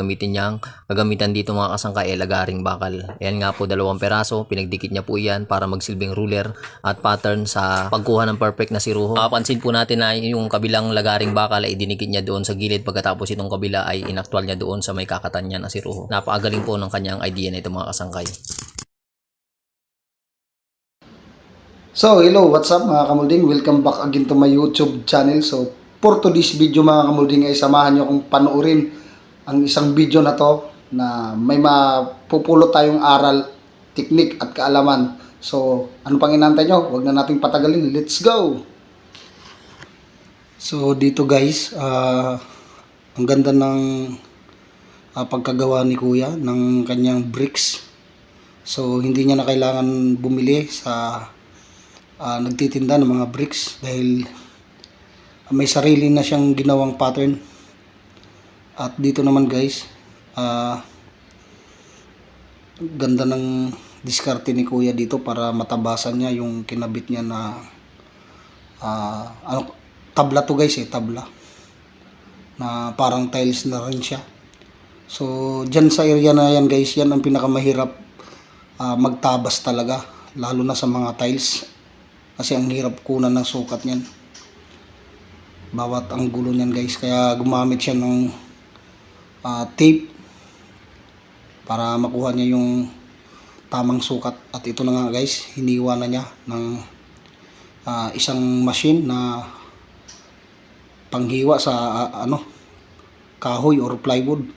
Gagamitan dito mga kasangka ay lagaring bakal. Ayan nga po, 2 peraso, pinagdikit niya po yan para magsilbing ruler at pattern sa pagkuha ng perfect na siruho. Mapapansin po natin na yung kabilang lagaring bakal ay dinikit niya doon sa gilid, pagkatapos itong kabila ay inaktwal niya doon sa may kakatan niya na siruho. Napakagaling po ng kanyang idea na ito mga kasangkay. So, hello, what's up mga kamulding? Welcome back again to my YouTube channel. So, for today's video mga kamulding ay samahan nyo akong panoorin ang isang video na to na may mapupulot tayong aral, teknik at kaalaman. So, ano pang inantay nyo? Huwag na nating patagalin. Let's go! So, dito guys, ang ganda ng pagkagawa ni Kuya ng kanyang bricks. So, hindi niya na kailangan bumili sa nagtitinda ng mga bricks dahil may sarili na siyang ginawang pattern. At dito naman guys, ganda ng diskarte ni Kuya dito para matabasan niya yung kinabit niya na tabla to guys, tabla na parang tiles na rin siya. So dyan sa area na yan guys, yan ang pinakamahirap magtabas talaga, lalo na sa mga tiles. Kasi ang hirap kunan ng sukat niyan. Bawat anggulo niyan guys. Kaya gumamit siya ng tape para makuha niya yung tamang sukat. At ito na nga guys, hiniwa na niya ng isang machine na panghiwa sa kahoy or plywood.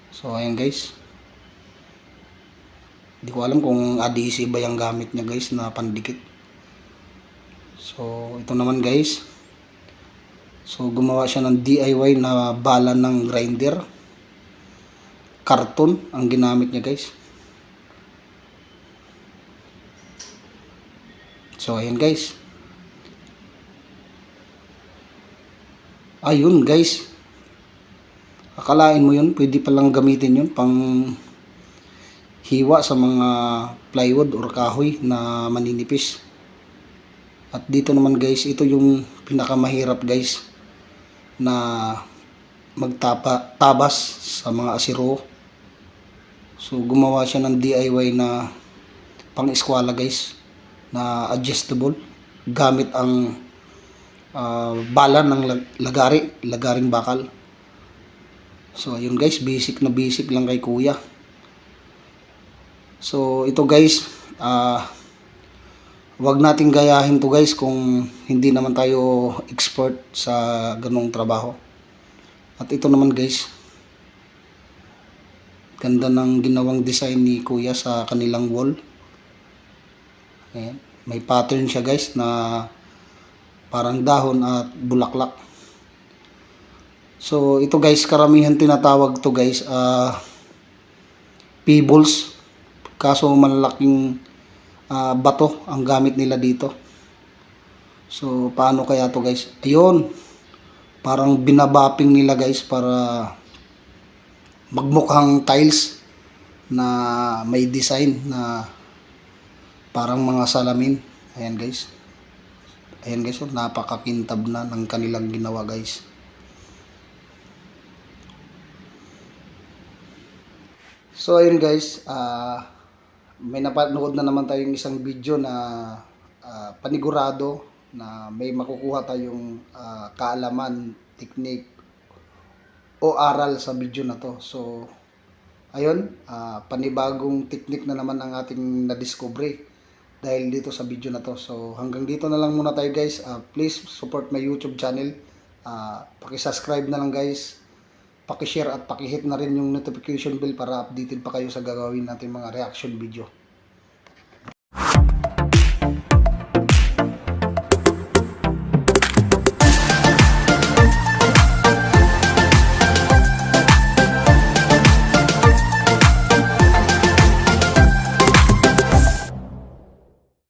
So ayan guys. Hindi ko alam kung adhesive ba yung gamit niya guys na pandikit. So ito naman guys. So gumawa siya ng DIY na bala ng grinder. Karton ang ginamit niya guys. So ayan guys. Ayun guys. Akalain mo yun, pwede palang gamitin yun pang hiwa sa mga plywood or kahoy na maninipis. At dito naman guys, ito yung pinakamahirap guys na magtabas sa mga asiro. So gumawa siya ng DIY na pang eskwela guys na adjustable gamit ang bala ng lagaring bakal. So ayun guys, basic na basic lang kay Kuya. So ito guys, wag nating gayahin to guys kung hindi naman tayo expert sa ganong trabaho. At ito naman guys, ganda ng ginawang design ni Kuya sa kanilang wall. Ayan. May pattern siya guys na parang dahon at bulaklak. So ito guys, karamihan tinatawag to guys pebbles. Kaso malalaking bato ang gamit nila dito. So paano kaya to guys? Ayun, parang binabapping nila guys para magmukhang tiles na may design na parang mga salamin. Ayan guys. Ayan guys, oh, napakakintab na ng kanilang ginawa guys. So ayun guys, may napanood na naman tayong isang video na panigurado na may makukuha tayong kaalaman, teknik o aral sa video na to. So ayun, panibagong teknik na naman ang ating nadiscovery dahil dito sa video na to. So hanggang dito na lang muna tayo guys. Please support my YouTube channel. Paki-subscribe na lang guys. Paki-share at paki-hit na rin yung notification bell para updated pa kayo sa gagawin natin mga reaction video.